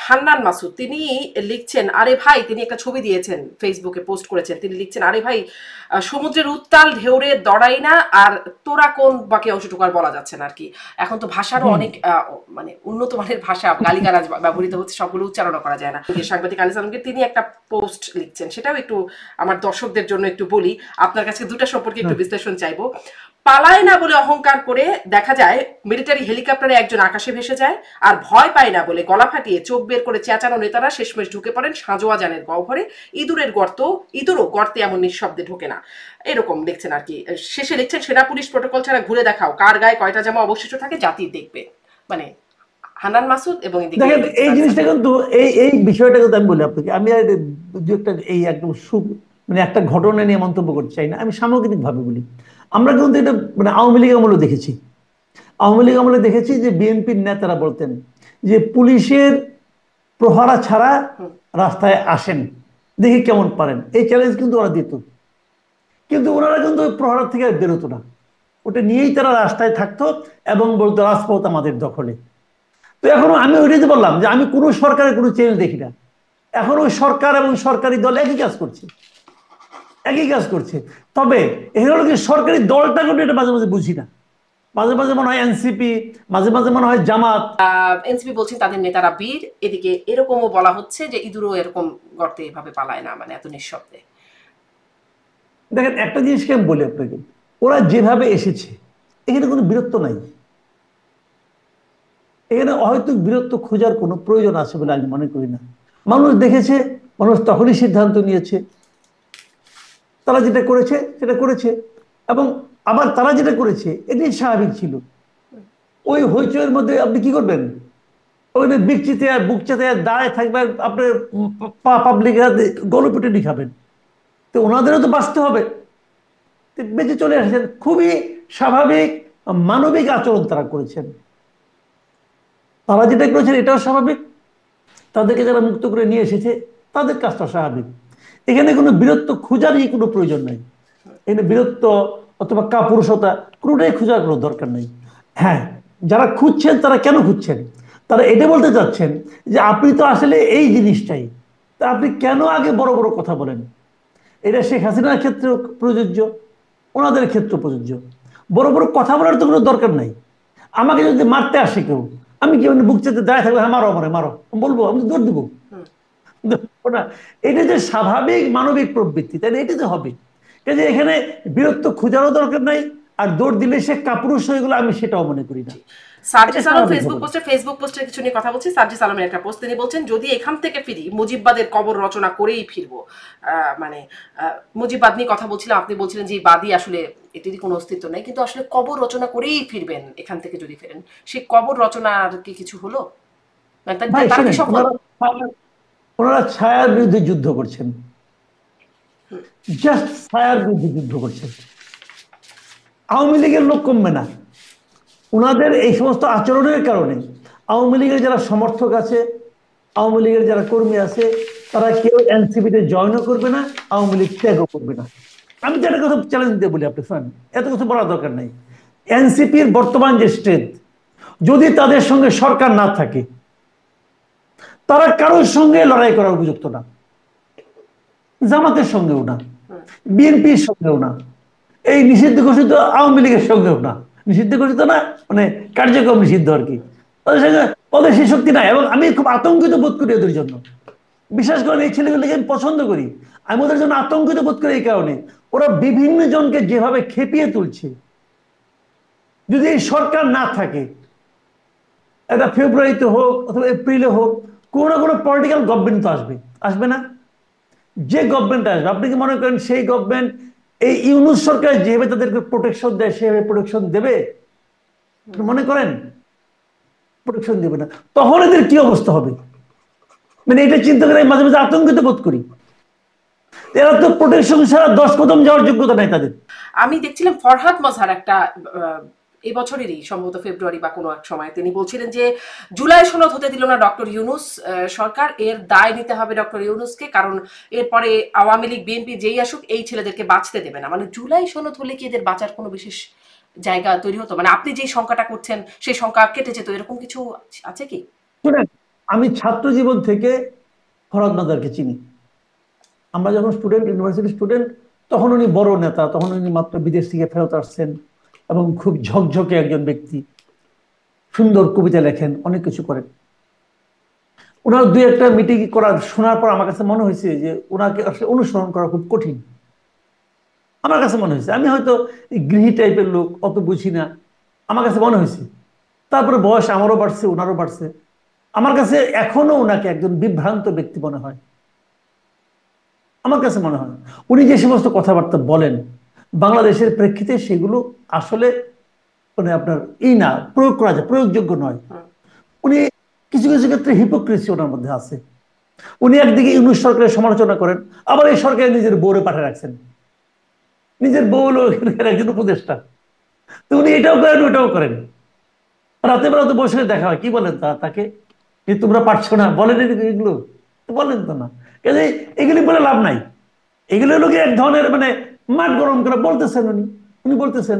হান্নান মাসুদ তিনি লিখছেন, আরে ভাই, তিনি একটা ছবি দিয়েছেন, ফেসবুকে পোস্ট করেছেন, তিনি লিখছেন, আরে ভাই, সমুদ্রের উত্তাল ঢেউরে দড়াই না, আর তোরা কোন বাকি অংশটুকু আর বলা যাচ্ছে না আর কি। এখন তো ভাষারও হুম। অনেক মানে উন্নত মানের ভাষা, গালিগালাজ ব্যবহৃত হচ্ছে, সবগুলো উচ্চারণ করা যায় না। সাংবাদিক আনিস আলমকে তিনি একটা পোস্ট লিখছেন, সেটাও একটু আমার দর্শকদের জন্য একটু বলি। আপনার কাছে দুটা সম্পর্কে একটু হ্যাঁ। বিশ্লেষণ চাইবো। পালায় না বলে অহংকার করে দেখা যায় মিলিটারি হেলিকপ্টারে একজন আকাশে ভেসে যায়, আর ভয় পায় না বলে গলা ফাটিয়ে চোখ বের করে চেঁচানো নেতারা শেষমেশ ঢুকে পড়েন সাঁজোয়া জানের গহ্বরে। ইঁদুরও গর্তে এমন নিঃশব্দে ঢোকে না। এরকম লিখছেন আর কি। শেষে লিখছেন, সেনা পুলিশ প্রোটোকল ছাড়া ঘুরে দেখাও কার গায়ে কয়টা জামা অবশিষ্ট থাকে, জাতি দেখবে। মানে হান্নান মাসুদ এবং এদিকে দেখেন এই জিনিসটা কিন্তু এই বিষয়টা কিন্তু আমি বলি আপনাকে, আমি আর দু একটা এই একদম মানে একটা ঘটনা নিয়ে মন্তব্য করতে চাই না, আমি সামগ্রিক ভাবে বলি। আমরা কিন্তু এটা মানে আওয়ামী লীগ আমলে দেখেছি। আওয়ামী লীগ আমলে দেখেছি যে বিএনপির নেতারা বলতেন যে পুলিশের প্রহরা ছাড়া রাস্তায় আসেন, দেখি কেমন পারেন, এই চ্যালেঞ্জ কিন্তু ওরা দিত। কিন্তু ওনারা কিন্তু ওই প্রহরা থেকে আর বেরোতো না, ওটা নিয়েই তারা রাস্তায় থাকতো এবং বলতো রাজপথ আমাদের দখলে। তো এখনো আমি ওইটাই তো বললাম যে আমি কোনো সরকারের কোনো চেঞ্জ দেখি না। এখন ওই সরকার এবং সরকারি দল একই কাজ করছে, একই কাজ করছে। তবে এখানে হলো কি, সরকারি দলটা কিন্তু এটা মাঝে মাঝে বুঝি না। মাঝে মাঝে মনে হয় এনসিপি, মাঝে মাঝে মনে হয় জামাত। এনসিপি বলছেন তাদের নেতারা বীর, এদিকে এরকমও বলা হচ্ছে যে ইঁদুরও এরকম গর্তে এভাবে পালায় না, মানে এত নিঃশব্দে। দেখেন একটা জিনিসকে আমি বলি আপনাকে, ওরা যেভাবে এসেছে এখানে কোনো বীরত্ব নাই। এখানে হয়তো বীরত্ব খোঁজার কোনো প্রয়োজন আছে বলে আমি মনে করি না। মানুষ দেখেছে, মানুষ তখনই সিদ্ধান্ত নিয়েছে, তারা যেটা করেছে সেটা করেছে। এবং আবার তারা যেটা করেছে এটাই স্বাভাবিক ছিল। ওই হইচইয়ের মধ্যে আপনি কি করবেন? ওখানে বিকচিতে আর বুকচাতে দাঁড়ায় থাকবেন, আপনার পাবলিকের হাতে গলপেটে খাবেন। তো ওনাদেরও তো বাঁচতে হবে, বেঁচে চলে আসেন। খুবই স্বাভাবিক মানবিক আচরণ তারা করেছেন। তারা যেটা করেছেন এটাও স্বাভাবিক, তাদেরকে যারা মুক্ত করে নিয়ে এসেছে তাদের কাজটা স্বাভাবিক। এখানে কোনো বীরত্ব খোঁজারই কোনো প্রয়োজন নাই। এখানে বীরত্ব অথবা কাপুরুষতা কোনোটাই খোঁজার কোনো দরকার নেই। হ্যাঁ, যারা খুঁজছেন তারা কেন খুঁজছেন? তারা এটা বলতে চাচ্ছেন যে আপনি তো আসলে এই জিনিসটাই, তা আপনি কেন আগে বড় বড় কথা বলেন? এটা শেখ হাসিনার ক্ষেত্রেও প্রযোজ্য, ওনাদের ক্ষেত্রে প্রযোজ্য। বড় বড় কথা বলার তো কোনো দরকার নাই। আমাকে যদি মারতে আসে কেউ, আমি কি বুক চেতে দাঁড়িয়ে থাকবো, হ্যাঁ মারো আমারে মারো বলবো? আমি তো দৌড় দেবো না। এটা যে স্বাভাবিক মানবিক প্রবৃত্তি, তাই না? এটা তো হবে। কাজে এখানে বীরত্ব খোঁজারও দরকার নাই, আর দৌড় দিলে সে কাপুরুষ হয়ে গেলো আমি সেটাও মনে করি না। এটা সার্জিস আলম স্বাভাবিক হবে। ফেসবুক পোস্টের কিছু নিয়ে কথা বলছি। সার্জিস আলমের একটা পোস্ট, তিনি বলছেন, যদি এখান থেকে ফিরি মুজিববাদের কবর রচনা করেই ফিরবো। মানে মুজিববাদ নিয়ে কথা বলছিলাম, আপনি বলছিলেন যে বাদী আসলে এটিরই কোনো অস্তিত্ব নেই, কিন্তু আসলে কবর রচনা করেই ফিরবেন এখান থেকে যদি ফেরেন। সেই কবর রচনার কি কিছু হলো? মানে ভাই তারা কি শোনেন, সফল? ওনারা ছায়ার বিরুদ্ধে যুদ্ধ করছেন, জাস্ট ছায়ার বিরুদ্ধে যুদ্ধ করছেন। আওয়ামী লীগের লোক কমবে না ওনাদের এই সমস্ত আচরণের কারণে। আওয়ামী লীগের যারা সমর্থক আছে, আওয়ামী লীগের যারা কর্মী আছে, তারা কেউ এনসিপিতে জয়েনও করবে না, আওয়ামী লীগ ত্যাগও করবে না। আমি তো একটা কথা চ্যালেঞ্জ দিয়ে বলি, আপনি শোনেন, এত কিছু বলার দরকার নাই। এনসিপির বর্তমান যে স্ট্রেংথ, যদি তাদের সঙ্গে সরকার না থাকে, তারা কারোর সঙ্গে লড়াই করার উপযুক্ত না। জামাতের সঙ্গেও না, বিএনপির সঙ্গেও না, এই নিষিদ্ধ ঘোষিত আওয়ামী লীগের সঙ্গেও না। নিষিদ্ধ ঘোষিত না মানে কার্যক্রম নিষিদ্ধ আর কি, ওদের সঙ্গে ওদের সেই শক্তি নাই। এবং আমি খুব আতঙ্কিত বোধ করি ওদের জন্য। বিশেষ করে এই ছেলেগুলিকে আমি পছন্দ করি, আমি ওদের জন্য আতঙ্কিত বোধ করি এই কারণে, ওরা বিভিন্ন জনকে যেভাবে খেপিয়ে তুলছে। যদি এই সরকার না থাকে, এটা ফেব্রুয়ারিতে হোক অথবা এপ্রিলে হোক, কোনো না কোনো পলিটিক্যাল গভর্নমেন্ট তো আসবে, আসবে না? যে গভর্নমেন্ট আসবে, আপনি কি মনে করেন সেই গভর্নমেন্ট এই ইউনূস সরকার যেভাবে তাদেরকে প্রোটেকশন দেয় সেভাবে প্রোটেকশন দেবে? মনে করেন প্রোটেকশন দেবে না। তখন এদের কি অবস্থা হবে? মানে এটা চিন্তা করে মাঝে মাঝে আতঙ্কিত বোধ করি। এরা তো প্রোটেকশন ছাড়া 10 কদম যাওয়ার যোগ্যতা নাই তাদের। আমি দেখছিলাম ফরহাদ মজহার একটা এবছরেরই সম্ভবত ফেব্রুয়ারি বা কোনো এক সময় তিনি বলছিলেন যে জুলাই সনদ হতে দিল না ডক্টর ইউনূস সরকার, এর দায় নিতে হবে ডক্টর ইউনূসকে, কারণ এরপরে আওয়ামী লীগ বিএনপি যেই আসুক এই ছেলেদেরকে বাঁচতে দেবে না। মানে জুলাই সনদ হলে কি এদের বাঁচার কোনো বিশেষ জায়গা তৈরি হতো? মানে আপনি যেই শঙ্কাটা করছেন সেই শঙ্কা কেটে যেত, এরকম কিছু আছে কি? শুনেন, আমি ছাত্র জীবন থেকে ফরহাদ মাজারকে চিনি। আমরা যখন স্টুডেন্ট, ইউনিভার্সিটি স্টুডেন্ট, তখন উনি বড় নেতা, তখন উনি মাত্র বিদেশ থেকে ফেরত আসছেন এবং খুব ঝকঝকে একজন ব্যক্তি, সুন্দর কবিতা লেখেন, অনেক কিছু করেন। ওনার দুই একটা মিটিং করার শোনার পর আমার কাছে মনে হয়েছে যে ওনাকে আসলে অনুসরণ করা খুব কঠিন। আমার কাছে মনে হয়েছে, আমি হয়তো গৃহী টাইপের লোক, অত বুঝি না, আমার কাছে মনে হয়েছে। তারপরে বয়স আমারও বাড়ছে, ওনারও বাড়ছে, আমার কাছে এখনো ওনাকে একজন বিভ্রান্ত ব্যক্তি মনে হয়। আমার কাছে মনে হয় উনি যে সমস্ত কথাবার্তা বলেন বাংলাদেশের প্রেক্ষিতে, সেগুলো আসলে মানে আপনার না প্রয়োগ করা যায়, প্রয়োগযোগ্য নয়। উনি কিছু কিছু ক্ষেত্রে হিপোক্রেসি ওনার মধ্যে আছে। উনি একদিকে ইউনূস সরকারের সমালোচনা করেন, আবার এই সরকারে নিজের বউরে পাঠিয়ে রাখছেন, নিজের বউ হলো এখানকার একজন উপদেষ্টা। তো উনি এটাও করেন, ওটাও করেন। রাতে বেলা তো বসে দেখা হয়, কি বলেন তাকে যে তোমরা পারছো না, বলেন এগুলো তো বলেন তো না। কাজে এগুলি বলে লাভ নাই। এগুলো হলো কি এক ধরনের মানে মাঠ গরম করে বলতেছেন উনি। উনি বলতেছেন